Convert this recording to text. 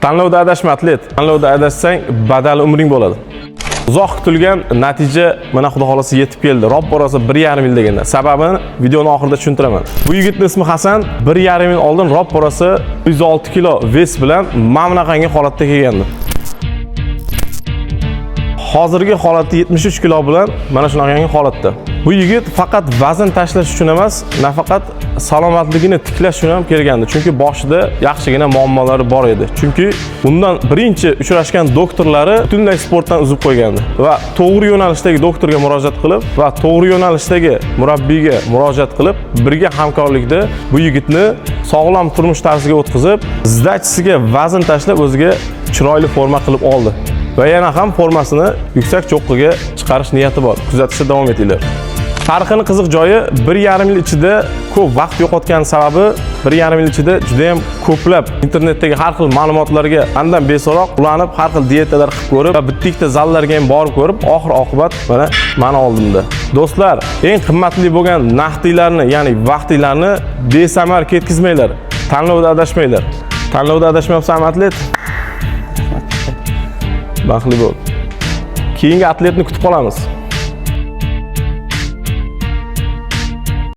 Tanlovda adashma atlet. Tanlovda adashsang, badali umring bo'ladi. Uzoq kutilgan natija mana xudo xolasa yetib keldi. Ro'p-rosa 1,5 yil deganda. Sababini videoning oxirida tushuntiraman. Bu yigitning ismi Hasan 1,5 yil oldin ro'p-rosa 106 kilo ves bilan mana bunaqangi holatda kelgandi. Hozirgi holati 73 kilo bilan mana shunaqangi holatda. Bu yigit faqat vazn tashlash uchun emas, nafaqat salomatligini tiklash uchun ham kelgandi. Chunki boshida yaxshigina muammolari bor edi. Chunki undan birinchi uchrashgan doktorlari butunlay sportdan uzib qo'ygandi va to'g'ri yo'nalishdagi doktorga murojaat qilib va to'g'ri yo'nalishdagi murabbiyga murojaat qilib, birga hamkorlikda bu yigitni sog'lom turmush tarziga o'tkazib, zdachisiga vazn tashlab o'ziga chiroyli forma qilib oldi. Va yana ham formasini yuksak cho'qqiga chiqarish niyati bor. Kuzatishda davom etinglar. Farqini qiziq joyi 1,5 yil ichida ko'p vaqt yo'qotgan sababi 1,5 yil ichida juda ham ko'plab internetdagi har xil ma'lumotlarga andan beso'roq ulanib, har xil dietalar qilib ko'rib va bitta zallarga ham borib ko'rib, oxir oqibat mana oldimda. Do'stlar, eng qimmatli bo'lgan naqdiylarni, ya'ni vaqtinglarni besamar ketkizmanglar. Tanlovda adashmanglar. Tanlovda adashmayapsan atlet. Baxtli bo'l. Keyingi atletni kutib qolamiz.